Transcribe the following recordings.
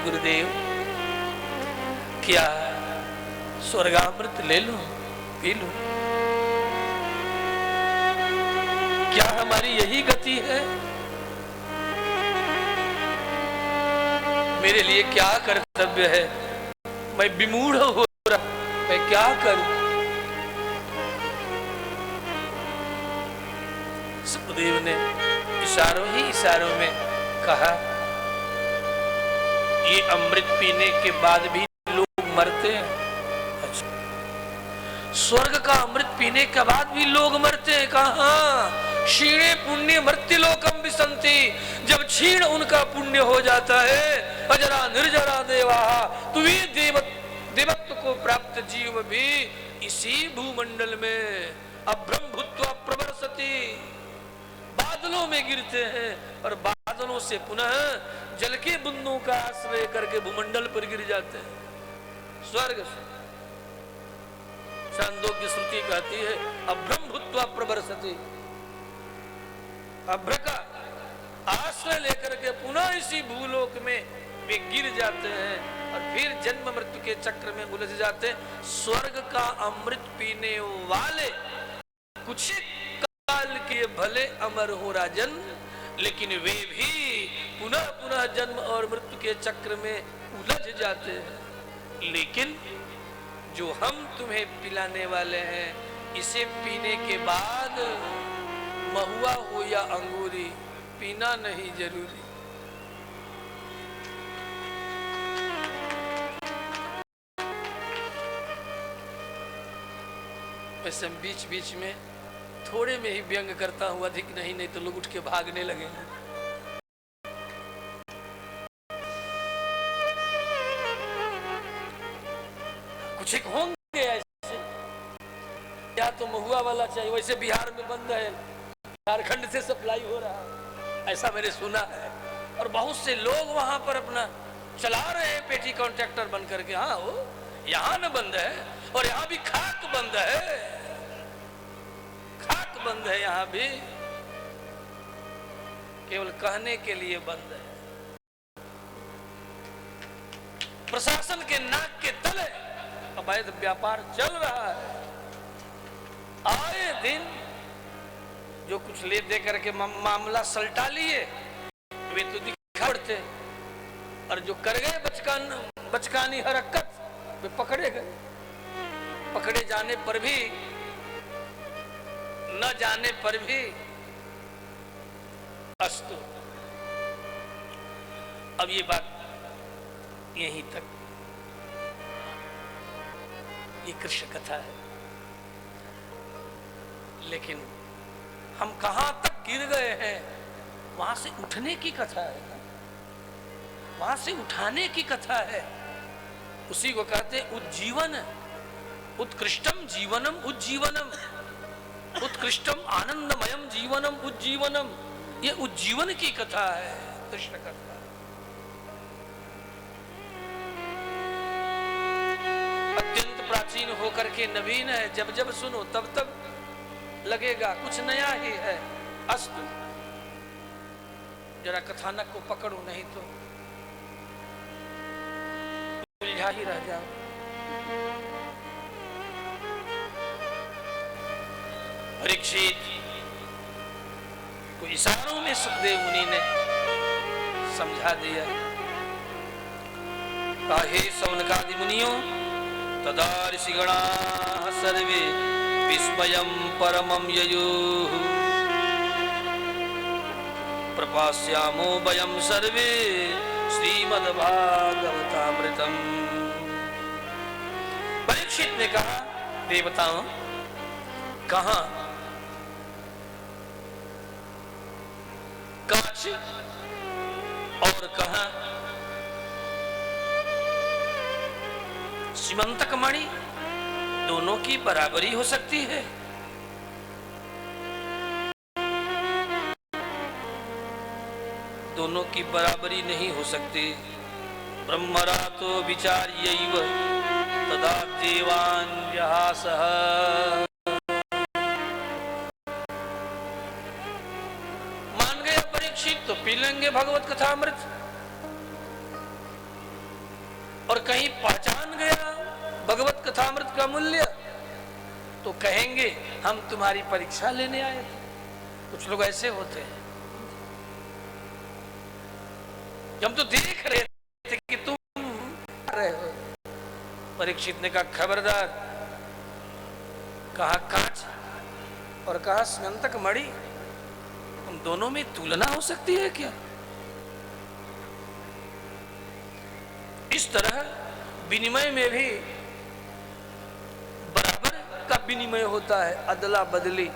गुरुदेव क्या स्वर्गामृत ले लूं, पी लूं? क्या हमारी यही गति है? मेरे लिए क्या कर्तव्य है? मैं विमूढ़ हो रहा, मैं क्या करूं? सुखदेव ने इशारों ही इशारों में कहा, ये अमृत पीने के बाद भी लोग मरते हैं। अच्छा, स्वर्ग का अमृत पीने के बाद भी लोग मरते हैं? कहाँ? क्षीणे पुण्य मृत्युलोकम विसंति, जब क्षीण उनका पुण्य हो जाता है, अजरा निर्जरा देवा, तो वे देवत्व को प्राप्त जीव भी इसी भूमंडल में अभ्रम भूत्वा प्रवर्सति, बादलों में गिरते हैं और बादलों से पुनः जल के बूंदों का आश्रय करके भूमंडल पर गिर जाते हैं, स्वर्ग से। छांदोग्य श्रुति कहती है अभ्रम भूत्वा प्रवर्सति, अभ्र का आश्रय लेकर के पुनः इसी भूलोक में वे गिर जाते हैं और फिर जन्म मृत्यु के चक्र में उलझ जाते हैं। स्वर्ग का अमृत पीने वाले कुछ काल के भले अमर हो राजन, लेकिन वे भी पुनः पुनः जन्म और मृत्यु के चक्र में उलझ जाते हैं। लेकिन जो हम तुम्हें पिलाने वाले हैं, इसे पीने के बाद महुआ हो या अंगूरी, पीना नहीं जरूरी। वैसे बीच बीच में थोड़े में ही व्यंग करता हूं, अधिक नहीं, नहीं तो लोग उठ के भागने लगेंगे। कुछ एक होंगे ऐसे, या तो महुआ वाला चाहिए, वैसे बिहार में बंद है, झारखंड से सप्लाई हो रहा है, ऐसा मैंने सुना है। और बहुत से लोग वहां पर अपना चला रहे हैं पेटी कॉन्ट्रैक्टर बन करके। हाँ, वो यहाँ न बंद है, और यहाँ भी खाक बंद है, खाक बंद है, यहाँ भी केवल कहने के लिए बंद है। प्रशासन के नाक के तले अवैध व्यापार चल रहा है। आए दिन जो कुछ ले दे करके मामला सलटा लिए, वे तो दिखाते, और जो कर गए बचकानी हरकत, वे पकड़े गए। पकड़े जाने पर भी, न जाने पर भी अस्तु। अब ये बात यहीं तक, ये कृष्ण कथा है। लेकिन हम कहां तक गिर गए हैं, वहां से उठने की कथा है, वहां से उठाने की कथा है। उसी को कहते उज्जीवन, उत्कृष्टम जीवनम उज्जीवनम, उत्कृष्टम आनंदमयम जीवनम उज्जीवनम। ये उज्जीवन की कथा है, कृष्ण कथा। अत्यंत प्राचीन होकर के नवीन है, जब जब सुनो तब तब लगेगा कुछ नया ही है। अस्तु, जरा कथानक को पकड़ो, नहीं तो उलझा ही रह जाओ। परीक्षित को इशारों में सुखदेव मुनि ने समझा दिया। काहे सौनकादि मुनियों तदा ऋषिगणाः सर्वे विस्मयं परमं ययुः, प्रपास्यामो वयं सर्वे श्रीमद्भागवतामृतम्। परीक्षित ने कहा, देवताओं कहां? कांच और कहां सीमंतक मणि, दोनों की बराबरी हो सकती है? दोनों की बराबरी नहीं हो सकती। ब्रह्मरातो विचार्यैव तदा देवान्यहासः। मान गया परीक्षित, तो पी लेंगे भगवत कथामृत। और कहीं पहचान गया भगवत कथामृत का मूल्य तो कहेंगे हम तुम्हारी परीक्षा लेने आए थे। कुछ लोग ऐसे होते हैं, हम तो देख रहे थे कि तुम रहे हो। परीक्षित ने कहा खबरदार, कहा कांच और कहा स्यंतक मणि, उन दोनों में तुलना हो सकती है क्या? इस तरह विनिमय में भी बराबर का विनिमय होता है, अदला बदली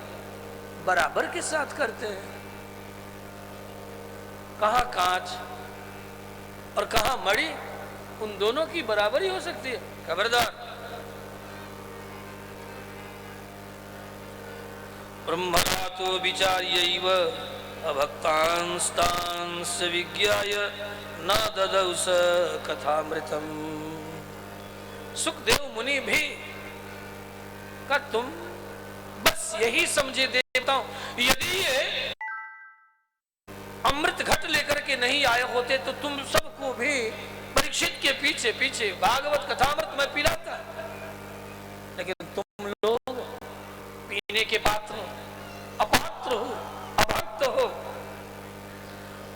बराबर के साथ करते हैं। कहा कांच और कहा मणि, उन दोनों की बराबरी हो सकती है? खबरदार। ब्रह्मरातो विचार्यैव अभक्तांस्तांस विज्ञाय न ददौ स कथामृतम। सुखदेव मुनि भी का तुम बस यही समझे देवताओं, यदि ये अमृत घट लेकर के नहीं आए होते तो तुम सबको भी परीक्षित के पीछे पीछे भागवत कथामृत में पिलाता। लेकिन तुम लोग पीने के पात्र हो, अपात्र हो, अभक्त हो,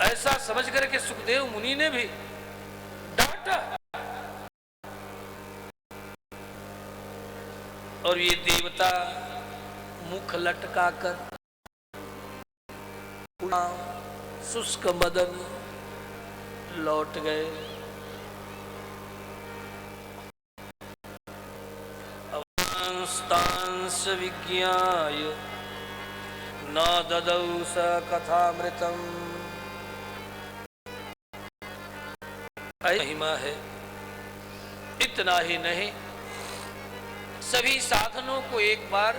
ऐसा समझ करके सुखदेव मुनि ने भी डांटा। और ये देवता मुख लटका कर शुष्क बदन लौट गए। अवांस्तांस विज्ञाय न ददौ स कथामृतम। महिमा है। इतना ही नहीं, सभी साधनों को एक बार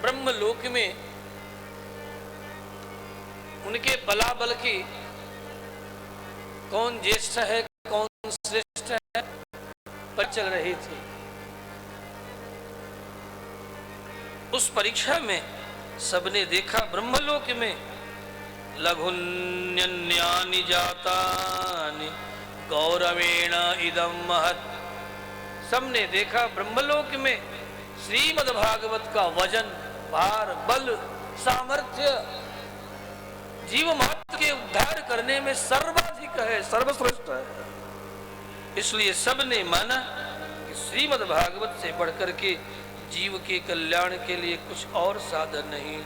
ब्रह्मलोक में उनके बलाबल की कौन ज्येष्ठ है कौन श्रेष्ठ है पर चल रही थी। उस परीक्षा में सबने देखा ब्रह्मलोक में लघुन्यन्यानि जातानि गौरवेण इदं महत्। सबने देखा ब्रह्मलोक में श्रीमद् भागवत का वजन, भार, बल, सामर्थ्य जीव मात्र के उद्धार करने में सर्वाधिक है, सर्वश्रेष्ठ है। इसलिए सबने माना कि श्रीमद् भागवत से बढ़कर के जीव के कल्याण के लिए कुछ और साधन नहीं।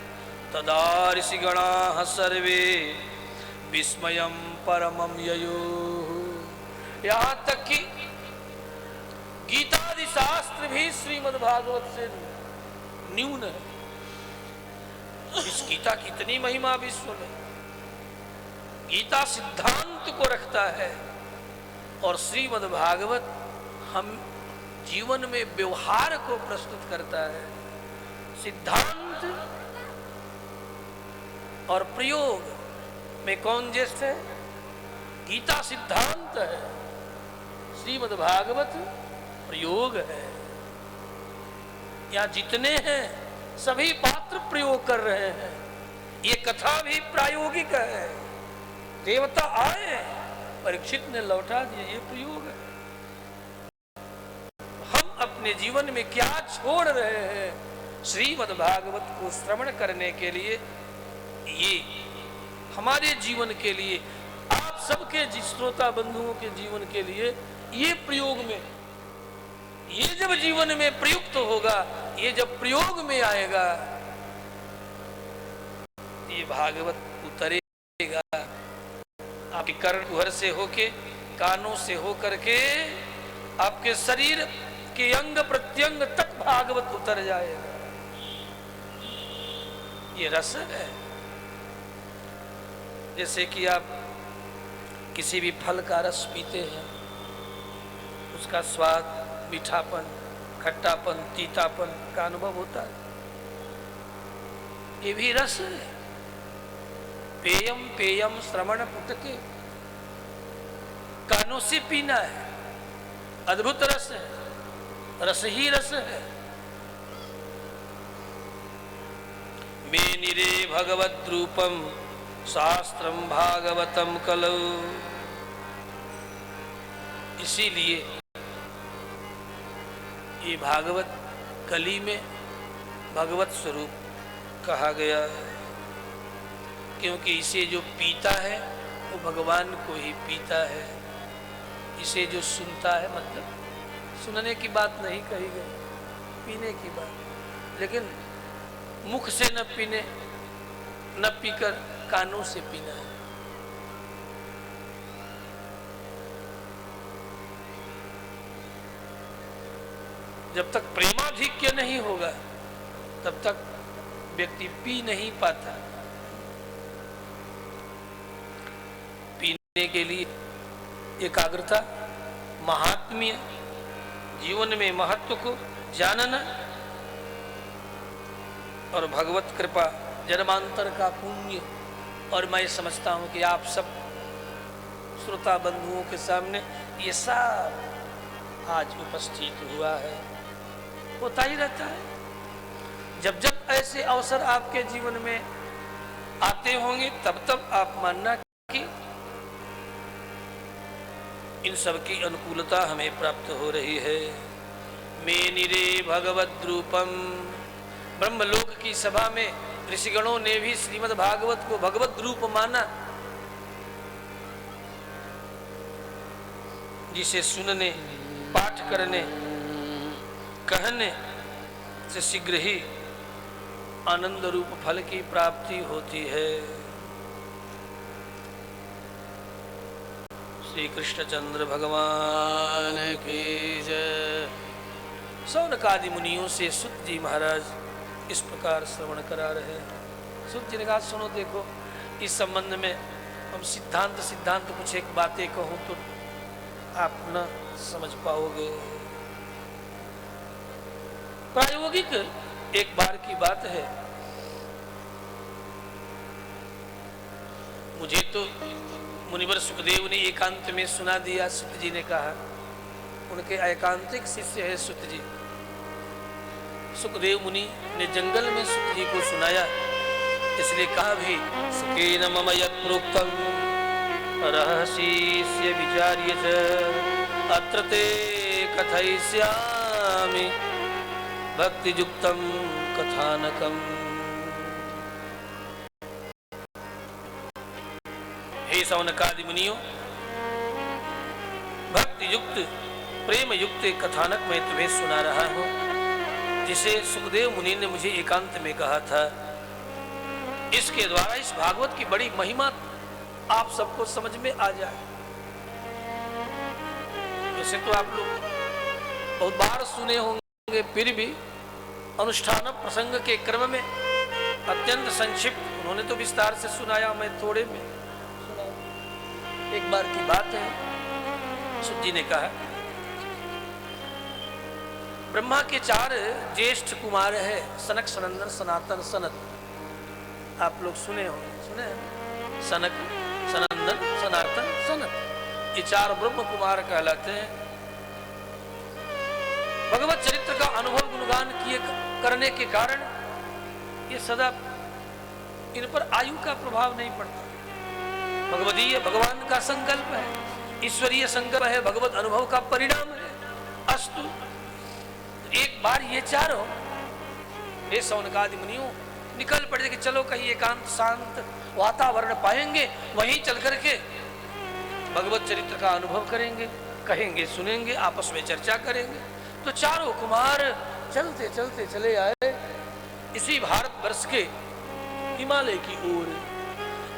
तदा ऋषिगणाः सर्वे विस्मयं परमं ययुः। यहाँ तक कि गीतादि शास्त्र भी श्रीमद् भागवत से न्यून है। इस गीता की इतनी महिमा विश्व में। गीता सिद्धांत को रखता है और श्रीमद् भागवत हम जीवन में व्यवहार को प्रस्तुत करता है। सिद्धांत और प्रयोग में कौन ज्येष्ठ है? गीता सिद्धांत है, श्रीमद् भागवत प्रयोग है। यहाँ जितने हैं सभी पात्र प्रयोग कर रहे हैं। ये कथा भी प्रायोगिक है। देवता आए, परीक्षित ने लौटा दिया, ये प्रयोग है। हम अपने जीवन में क्या छोड़ रहे हैं श्रीमद् भागवत को श्रवण करने के लिए? ये हमारे जीवन के लिए, आप सबके श्रोता बंधुओं के जीवन के लिए ये प्रयोग में, ये जब जीवन में प्रयुक्त होगा, ये जब प्रयोग में आएगा, ये भागवत उतरेगा आपके कर्ण कुहर से होके, कानों से होकर के आपके शरीर के अंग प्रत्यंग तक भागवत उतर जाएगा। ये रस है। जैसे कि आप किसी भी फल का रस पीते हैं, उसका स्वाद, मीठापन, खट्टापन, तीतापन का अनुभव होता है। ये भी रस है। पेयम पेयम श्रवण पुटके, कानों से पीना है। अद्भुत रस है, रस ही रस है। मेनिरे भगवद रूपम शास्त्रम भागवतम कलौ। इसीलिए ये भागवत कली में भगवत स्वरूप कहा गया है, क्योंकि इसे जो पीता है वो भगवान को ही पीता है। इसे जो सुनता है, मतलब सुनने की बात नहीं कही गई, पीने की बात। लेकिन मुख से न पीने, न पीकर कानों से पीना है। जब तक प्रेमाधिक्य नहीं होगा तब तक व्यक्ति पी नहीं पाता। पीने के लिए एकाग्रता, महात्म्य, जीवन में महत्व को जानना और भगवत कृपा, जन्मांतर का पुण्य। और मैं समझता हूं कि आप सब श्रोता बंधुओं के सामने ये सब आज उपस्थित हुआ है, होता ही रहता है। जब जब ऐसे अवसर आपके जीवन में आते होंगे तब तब आप मानना कि इन सब की अनुकूलता हमें प्राप्त हो रही है। मेनिरे भगवद रूपम, ब्रह्मलोक की सभा में ऋषिगणों ने भी श्रीमद् भागवत को भगवत रूप माना, जिसे सुनने, पाठ करने, कहने से शीघ्र ही आनंद रूप फल की प्राप्ति होती है। श्री कृष्णचंद्र भगवान की जय। सौनकादि मुनियों से सुत जी महाराज इस प्रकार श्रवण करा रहे हैं। सुत जी ने कहा, सुनो देखो, इस संबंध में हम सिद्धांत कुछ एक बातें कहूं तो आप न समझ पाओगे। प्रायोगिक एक बार की बात है। मुझे तो मुनिवर सुखदेव ने एकांत में सुना दिया। सुत जी ने कहा, उनके एकांतिक शिष्य है सुत जी। सुखदेव मुनि ने जंगल में सुत जी को सुनाया, इसलिए कहा भी सुखेन मम यत् प्रोक्तम् रहस्यस्य विचार्य च अत्र ते कथयिष्यामि भक्तियुक्तं कथानकम्। हे सौनकादि मुनियों, भक्ति युक्त, प्रेम युक्त कथानक मैं तुम्हें सुना रहा हूं, जिसे सुखदेव मुनि ने मुझे एकांत में कहा था। इसके द्वारा इस भागवत की बड़ी महिमा आप सबको समझ में आ जाए। वैसे तो आप लोग बहुत बार सुने होंगे, फिर भी अनुष्ठान प्रसंग के क्रम में अत्यंत संक्षिप्त उन्होंने तो विस्तार से सुनाया, मैं थोड़े में सुनाया। एक बार की बात है, सुत जी ने कहा, ब्रह्मा के 4 ज्येष्ठ कुमार है, सनक, सनंदन, सनातन, सनत। आप लोग सुने होंगे, सुने हैं? सनक, सनंदन, सनातन, सनत, ये 4 ब्रह्म कुमार कहलाते हैं। भगवत चरित्र का अनुभव गुणगान किए करने के कारण ये सदा इन पर आयु का प्रभाव नहीं पड़ता। भगवदीय भगवान का संकल्प है, ईश्वरीय संकल्प है, भगवत अनुभव का परिणाम है। अस्तु, एक बार ये 4 हे सौनकादि मुनियों निकल पड़े कि चलो कहीं एकांत शांत वातावरण पाएंगे, वहीं चल करके भगवत चरित्र का अनुभव करेंगे, कहेंगे, सुनेंगे, आपस में चर्चा करेंगे। तो 4 कुमार चलते चलते चले आए इसी भारतवर्ष के हिमालय की ओर,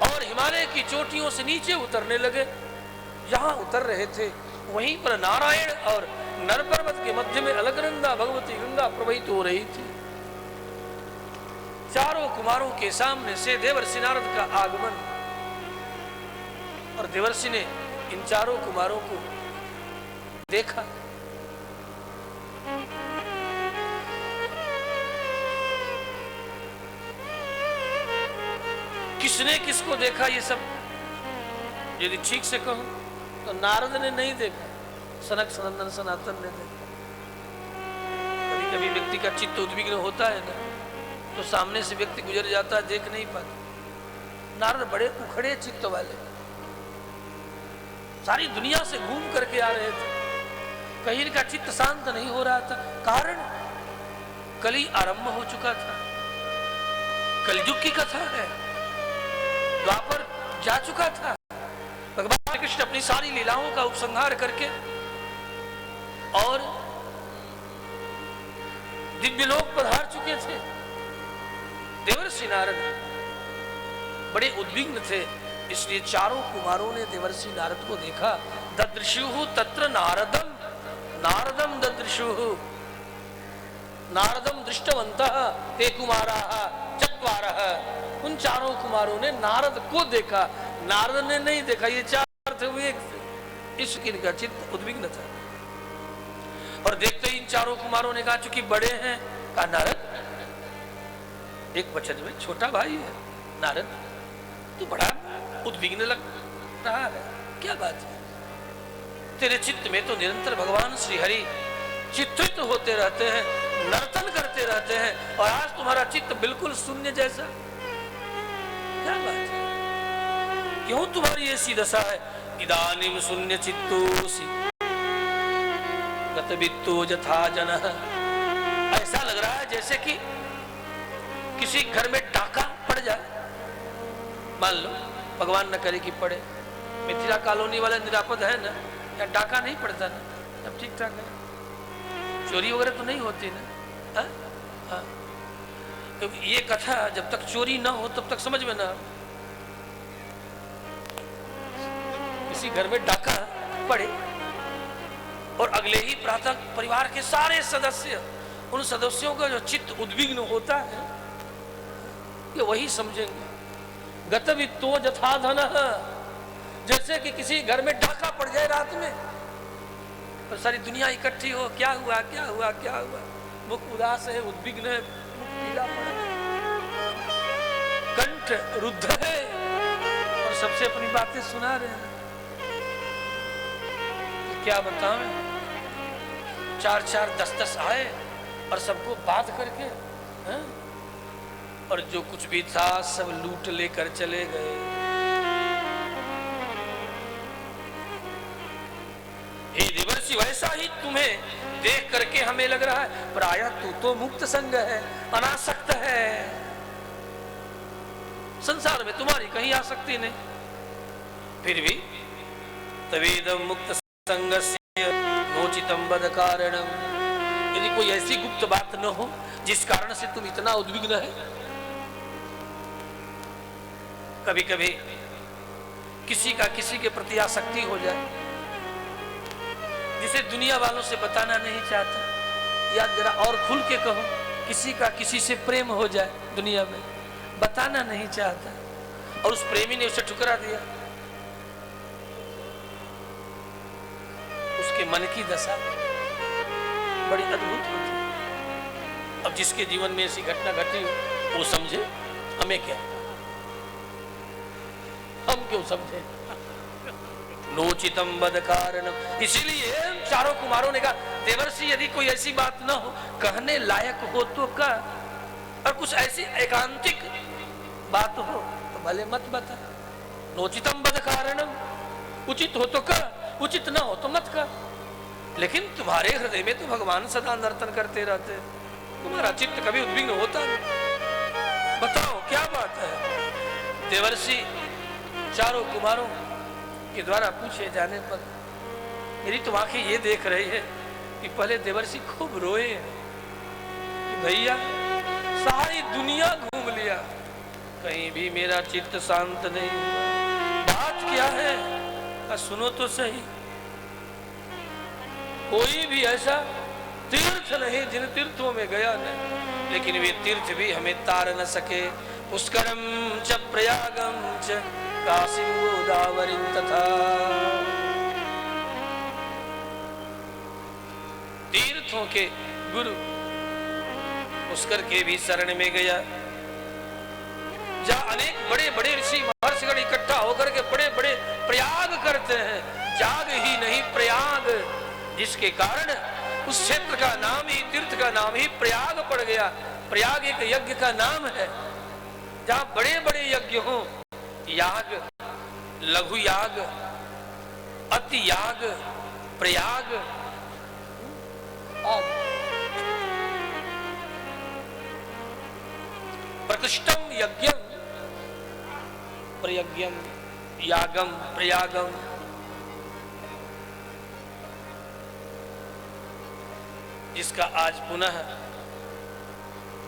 और हिमालय की चोटियों से नीचे उतरने लगे। जहां उतर रहे थे वहीं पर नारायण और नर पर्वत के मध्य में अलकनंदा भगवती गंगा प्रवाहित हो रही थी। 4 कुमारों के सामने से देवर्षि नारद का आगमन, और देवर्षि ने इन 4 कुमारों को देखा। किसने किसको देखा, ये सब यदि ठीक से कहूं तो नारद ने नहीं देखा, सनक, सनंदन, सनातन ने देखा। कभी कभी व्यक्ति का चित्त उद्विग्न होता है ना, तो सामने से व्यक्ति गुजर जाता है, देख नहीं पाता। नारद बड़े उखड़े चित्त वाले, सारी दुनिया से घूम करके आ रहे थे, कहीं इनका चित्त शांत नहीं हो रहा था। कारण कली आरंभ हो चुका था, कलयुग की कथा है, द्वापर जा चुका था। भगवान कृष्ण अपनी सारी लीलाओं का उपसंहार करके और दिव्य लोक पधार चुके थे। देवर्षि नारद बड़े उद्विग्न थे, इसलिए चारों कुमारों ने देवर्षि नारद को देखा। ददृशुः तत्र नारदम, नारदम ददृशुः, नारदम दृष्टवन्तः ते कुमाराः चत्वारः। उन चारों कुमारों ने नारद को देखा, नारद ने नहीं देखा। ये चार थे, वे एक थे। इसकी इनका चित्त उद्विग्न था। और देखते ही इन चारों कुमारों ने कहा, चूंकि बड़े हैं, कहा नारद, एक वचन में छोटा भाई है नारद, तू बड़ा उद्विग्न लग रहा है, क्या बात है? तेरे चित्त में तो निरंतर भगवान श्री हरि चित्रित होते रहते हैं, नर्तन करते रहते हैं, और आज तुम्हारा चित्त बिल्कुल शून्य जैसा, क्या बात है? क्यों तुम्हारी ऐसी दशा है? इदानीम शून्य चित्तोसि गतवित्तो यथा जनः। ऐसा लग रहा है जैसे कि किसी घर में डाका पड़ जाए। मान लो भगवान न करे कि पड़े, मिथिला कॉलोनी वाला निरापद है ना, या डाका नहीं पड़ता ना, सब ठीक ठाक है, चोरी वगैरह तो नहीं होती ना। हाँ, तो ये कथा जब तक चोरी ना हो तब तक समझ में ना। किसी घर में डाका पड़े और अगले ही प्रातः परिवार के सारे सदस्य, उन सदस्यों का जो चित्त उद्विग्न होता है, ये वही समझेंगे। गतवित्तो यथा धनः, जैसे कि किसी घर में डाका पड़ जाए रात में, और सारी दुनिया इकट्ठी हो, क्या हुआ क्या हुआ क्या हुआ, मुख उदास है, उद्विग्न है, मुख पीला पड़ा है, कंठ रुद्ध है, और सबसे अपनी बातें सुना रहे हैं। तो क्या बताएं, 4-4, 10-10 आए और सबको बात करके हैं? और जो कुछ भी था सब लूट लेकर चले गए। हे देवर्षि, वैसा ही तुम्हें देख करके हमें लग रहा है, प्रायः तू तो मुक्त संग है, अनासक्त है, संसार में तुम्हारी कहीं आसक्ति नहीं। फिर भी तवेदम मुक्त संगस्य नोचितम बद कारणम, यदि कोई ऐसी गुप्त बात न हो जिस कारण से तुम इतना उद्विग्न है। कभी कभी किसी का किसी के प्रति आसक्ति हो जाए, जिसे दुनिया वालों से बताना नहीं चाहता, या जरा और खुल के कहो, किसी का किसी से प्रेम हो जाए दुनिया में, बताना नहीं चाहता, और उस प्रेमी ने उसे ठुकरा दिया, उसके मन की दशा बड़ी अद्भुत होती है। अब जिसके जीवन में ऐसी घटना घटी हो, वो समझे, हमें क्या, हम क्यों समझे? नोचितम बद कारणम। इसीलिए चारों कुमारों ने कहा, देवर्षि यदि कोई ऐसी बात न हो, कहने लायक हो तो कह, और कुछ ऐसी एकांतिक बात हो तो भले मत बता। नोचितम बद कारणम, उचित हो तो कह, उचित न हो तो मत कह। लेकिन तुम्हारे हृदय में तो भगवान सदा नर्तन करते रहते हैं, तुम्हारा चित्त कभी उद्विग्न होता नहीं, बताओ क्या बात है? देवर्षि चारों कुमारों के द्वारा पूछे जाने पर मेरी तो आंखें ये देख रही है कि पहले देवर्षि खूब रोए कि भैया सारी दुनिया घूम लिया, कहीं भी मेरा चित्त शांत नहीं हुआ, बात क्या है? सुनो तो सही, कोई भी ऐसा तीर्थ नहीं जिन तीर्थों में गया नहीं, लेकिन वे तीर्थ भी हमें तार न सके। पुष्करम च प्रयागम च काशीं गोदावरीं तथा। तीर्थों के गुरु पुष्कर के भी शरण में गया, जहाँ अनेक बड़े बड़े ऋषि महर्षिगण इकट्ठा होकर के बड़े बड़े प्रयाग करते हैं, जाग ही नहीं प्रयाग, जिसके कारण उस क्षेत्र का नाम ही, तीर्थ का नाम ही प्रयाग पड़ गया। प्रयाग एक यज्ञ का नाम है, जहाँ बड़े बड़े यज्ञ हों, याग, लघु याग, अति याग, प्रयाग, उत्कृष्टम यज्ञम प्रयज्ञम यागम प्रयागम। जिसका आज पुनः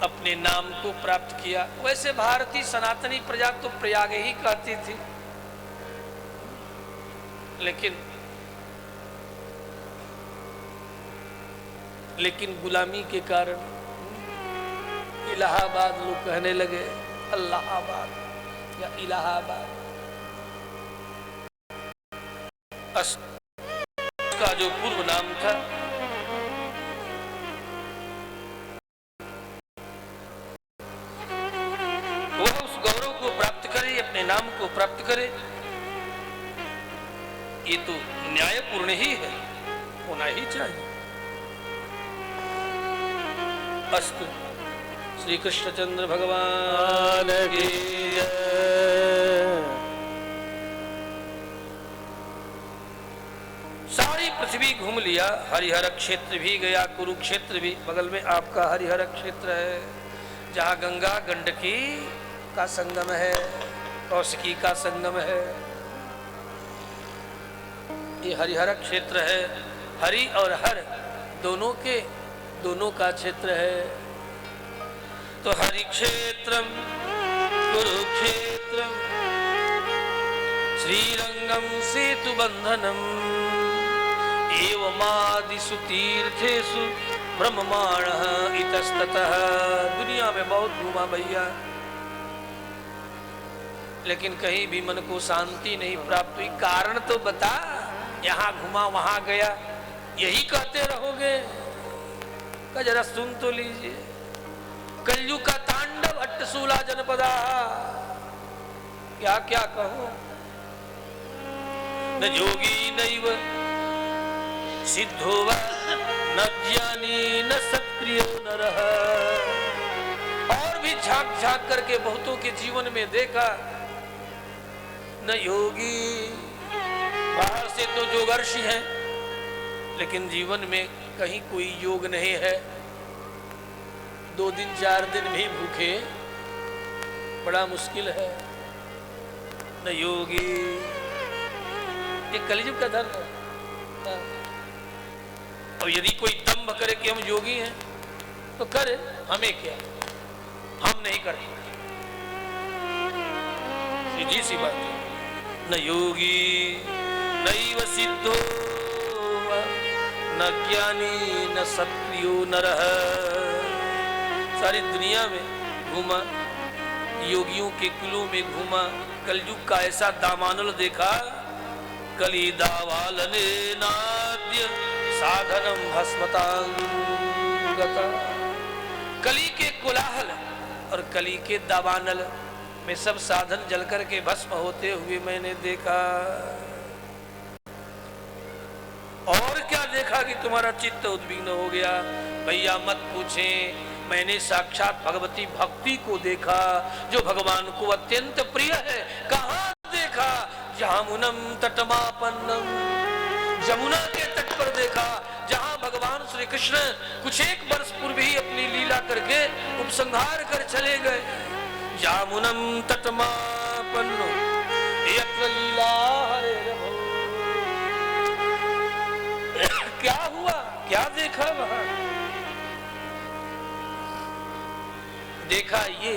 अपने नाम को प्राप्त किया। वैसे भारतीय सनातनी प्रजा तो प्रयाग ही कहती थी, लेकिन गुलामी के कारण इलाहाबाद लोग कहने लगे अल्लाहाबाद या इलाहाबाद। उसका जो पूर्व नाम था वह उस गौरव को प्राप्त करे, अपने नाम को प्राप्त करे, ये तो न्यायपूर्ण ही है, होना ही चाहिए। अस्तु। श्री कृष्णचंद्र भगवान की जय। सारी पृथ्वी घूम लिया, हरिहर क्षेत्र भी गया, कुरुक्षेत्र भी, बगल में आपका हरिहर क्षेत्र है, जहाँ गंगा गंडकी का संगम है, कौशिकी का संगम है। ये हरिहर क्षेत्र है। हरि और हर दोनों का क्षेत्र है। तो हरि क्षेत्रम कुरुक्षेत्रम श्रीरंगम सेतु बंधनम एवमादिषु तीर्थेषु ब्रह्ममाणः इतस्ततः। दुनिया में बहुत घूमा भैया, लेकिन कहीं भी मन को शांति नहीं प्राप्त हुई। कारण तो बता, यहाँ घुमा वहां गया, यही कहते रहोगे? जरा सुन तो लीजिए। कलयुग का तांडव अट्टसूला जनपदा, क्या क्या कहो। न जोगी नैव सिद्धो वा न ज्ञानी न सत्क्रियो नरः। और भी झांक झांक करके बहुतों के जीवन में देखा, न योगी, बाहर से तो जोगर्षि हैं, लेकिन जीवन में कहीं कोई योग नहीं है। 2 दिन 4 दिन भी भूखे बड़ा मुश्किल है। न योगी, ये कलयुग का धर्म है। और यदि कोई दंभ करे कि हम योगी हैं तो करे, हमें क्या, हम नहीं करते, सीधी सी बात है। न योगी नैव सिद्धो न ज्ञानी न सत्क्रियो नरः। सारी दुनिया में घूमा, योगियों के कुलों में घूमा, कलयुग का ऐसा दामानल देखा। कली दावालने नाद्य साधनम भस्मतांगता। कली के कोलाहल और कली के दावानल में सब साधन जल करके भस्म होते हुए मैंने देखा। और क्या देखा कि तुम्हारा चित्त उद्विग्न हो गया? भैया मत पूछे, मैंने साक्षात भगवती भक्ति को देखा, जो भगवान को अत्यंत प्रिय है। कहाँ देखा? जामुनम तटमापन्नम, जमुना के तट पर देखा, जहाँ भगवान श्री कृष्ण कुछ एक वर्ष पूर्व ही अपनी लीला करके उपसंहार कर चले गए। जामुनम तटमापन्नो यत्र लीला हरे रभो। क्या हुआ, क्या देखा वहां? देखा ये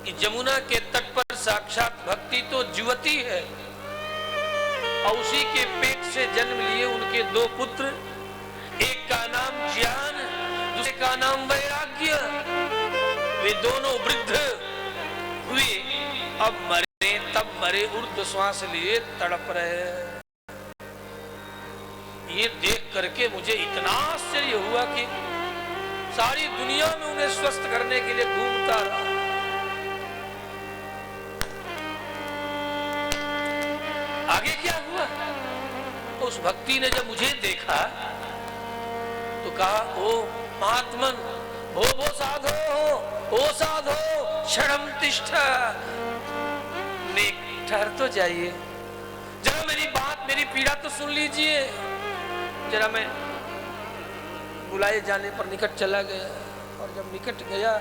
कि जमुना के तट पर साक्षात भक्ति तो जुवती है, और उसी के पेट से जन्म लिए उनके 2 पुत्र, एक का नाम ज्ञान, दूसरे का नाम वैराग्य। वे दोनों वृद्ध हुए, अब मरे तब मरे, ऊर्ध्व श्वास लिए तड़प रहे। ये देख करके मुझे इतना आश्चर्य हुआ कि सारी दुनिया में उन्हें स्वस्थ करने के लिए घूमता रहा। आगे क्या हुआ? उस भक्ति ने जब मुझे देखा तो कहा, ओ महात्मन, भो साधो, ओ साधो क्षणम तिष्ठा। ठहर तो जाइए, जरा मेरी बात, मेरी पीड़ा तो सुन लीजिए। जरा मैं बुलाए जाने पर निकट चला गया, और जब निकट गया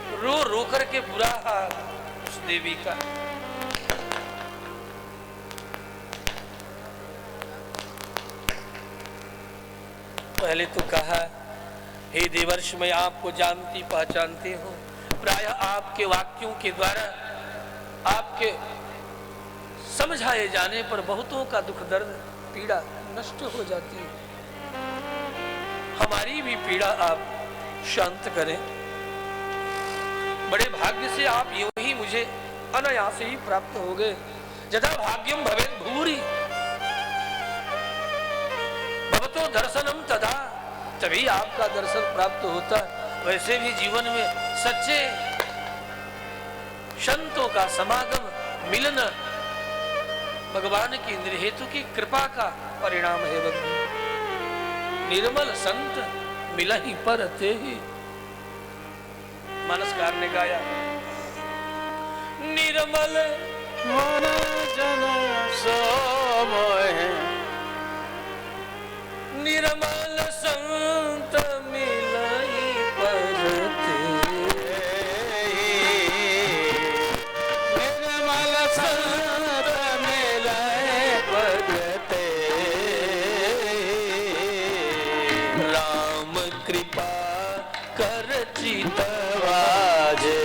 तो रो रो करके बुरा हाल उस देवी का। पहले तो कहा, हे देवर्षि मैं आपको जानती पहचानती हूँ, प्रायः आपके वाक्यों के द्वारा आपके समझाए जाने पर बहुतों का दुख दर्द पीड़ा नष्ट हो जाती है। हमारी भी पीड़ा आप शांत करें। बड़े भाग्य से आप यूं ही मुझे अनायास ही प्राप्त हो गए। यथा भाग्यम भवेत् भूरि भवतो दर्शनम तदा, तभी आपका दर्शन प्राप्त होता। वैसे भी जीवन में सच्चे संतों का समागम मिलना भगवान की इंद्र हेतु की कृपा का परिणाम है। बंधु निर्मल संत मिला ही परते ही। मानसकार ने गाया, निर्मल मन जन सो मोहे, निर्मल संत मिला ही परते, निर्मल संत मिला ही परते, राम कृपा कर चितवाजे,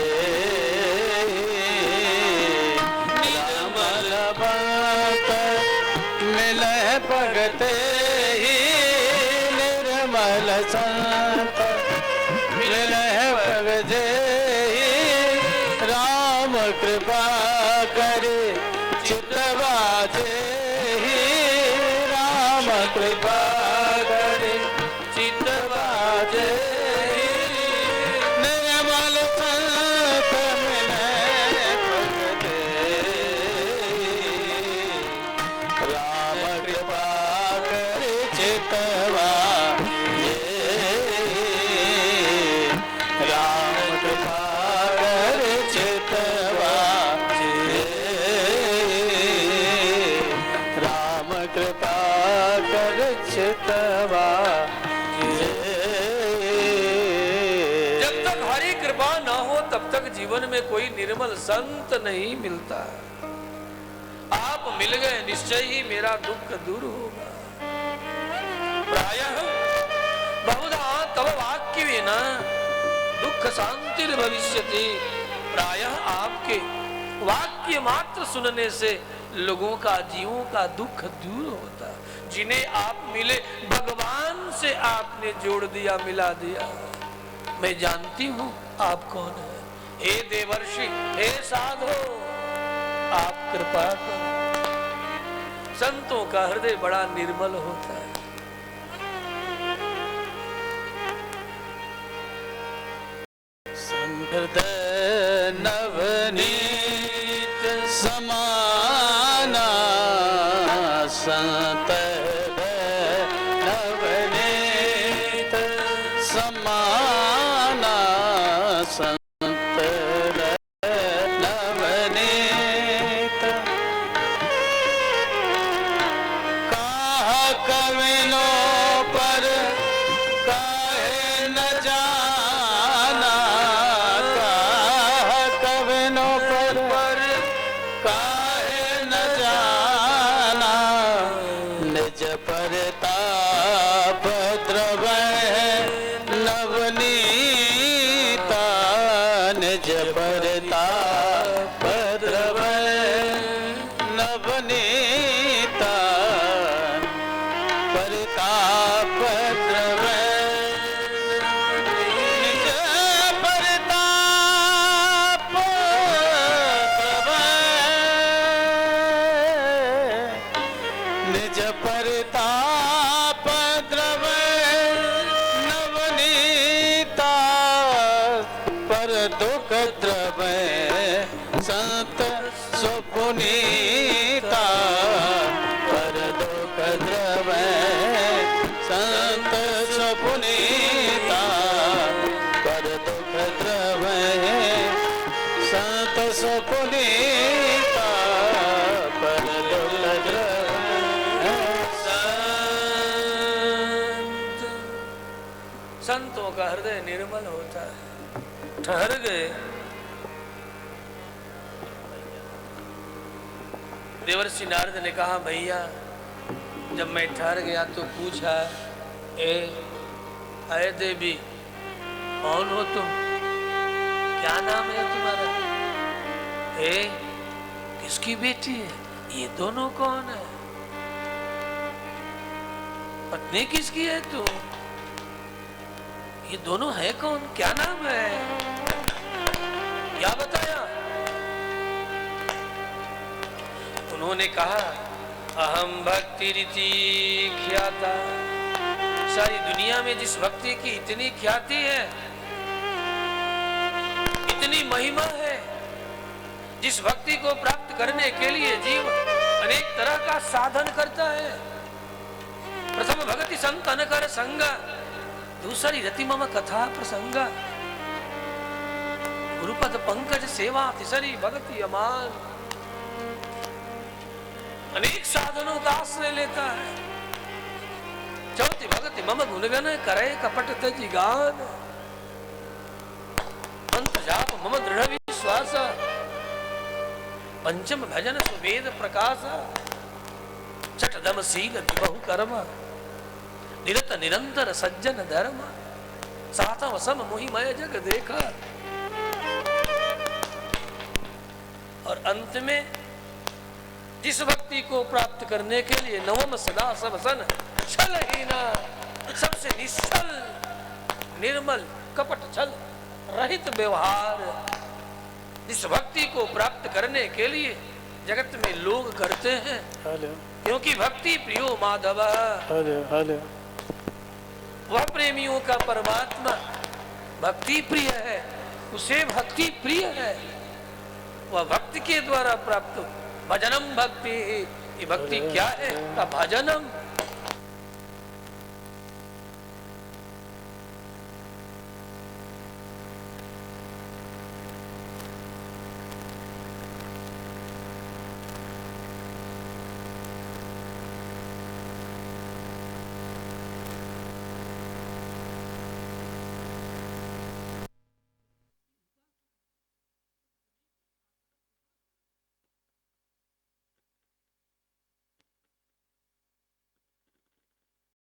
निर्मल भक्त मिले भगते ही, निर्मल संत मिले भगते ही, राम कृपा करे चितवाजे ही, राम कृपा करे चितवाजे ही, निर्मल संत मिले भगते, राम कृपा करे चितवाजे, राम कृपा करे चितवाजे, राम कृपा करे चितवाजे। जब तक हरि कृपा न हो तब तक जीवन में कोई निर्मल संत नहीं मिलता। आप मिल गए, निश्चय ही मेरा दुख दूर होगा। प्रायः बहुधा तव वाक्य विना दुख शांति भविष्यति। प्रायः आपके वाक्य मात्र सुनने से लोगों का, जीवों का दुख दूर होता। जिन्हें आप मिले भगवान से आपने जोड़ दिया, मिला दिया। मैं जानती हूं आप कौन है। हे देवर्षि, हे साधो, आप कृपा करो। संतों का हृदय बड़ा निर्मल होता है। हृदय नवनीत समाना, संत नवनीत समाना, संत नवनीत, कहा कविनो पर काहे न जाना, कहा कविनो पर काहे न जाना, निज परताप द्रवै नवनीता, निज परताप द्रवै नवनीता, परताप द्रवै निज परताप द्रवै, निज परताप द्रवै नवनीता, पर दुख द्रवै संत सुपुनीता, पर दुख द्रवै संत सुपुनीता, पर दुख द्रवै संत सुपुनीता, पर दुख द्रवै संत। संतों का हृदय निर्मल होता है, ठहर गए। देवर्षि नारद ने कहा, भैया जब मैं ठहर गया तो पूछा, अय देवी कौन हो तुम, क्या नाम है तुम्हारा, किसकी बेटी है, ये दोनों कौन है, पत्नी किसकी है तू, ये दोनों है कौन, क्या नाम है, क्या बताया। उन्होंने कहा, अहम भक्ति रीति ख्याता। सारी दुनिया में जिस भक्ति की इतनी ख्याति है, इतनी महिमा है, जिस भक्ति को प्राप्त करने के लिए जीव अनेक तरह का साधन करता है। प्रथम भक्ति संतन कर संगा, दूसरी रति मम कथा प्रसंगा, गुरुपद पंकज सेवा, तीसरी भक्ति अमान। अनेक साधनों का आश्रय लेता है। चौथी भक्ति मम गुणगन करे कपट तजि गान, मंत्र जाप मम दृढ़ विश्वास, पंचम भजन सुवेद प्रकाश, छठदम शील बहु कर्म, निरत निरंतर सज्जन धर्म, सातम सम मोहिमय जग देखा। और अंत में जिस भक्ति को प्राप्त करने के लिए नवम सदा सब सन छलहीना, सबसे निश्चल निर्मल कपट छल रहित व्यवहार, जिस भक्ति को प्राप्त करने के लिए जगत में लोग करते हैं, क्योंकि भक्ति प्रियो माधव, वह प्रेमियों का परमात्मा भक्ति प्रिय है, उसे भक्ति प्रिय है, वह भक्ति के द्वारा प्राप्त। भजनम भक्ति, ये भक्ति क्या है, भजनम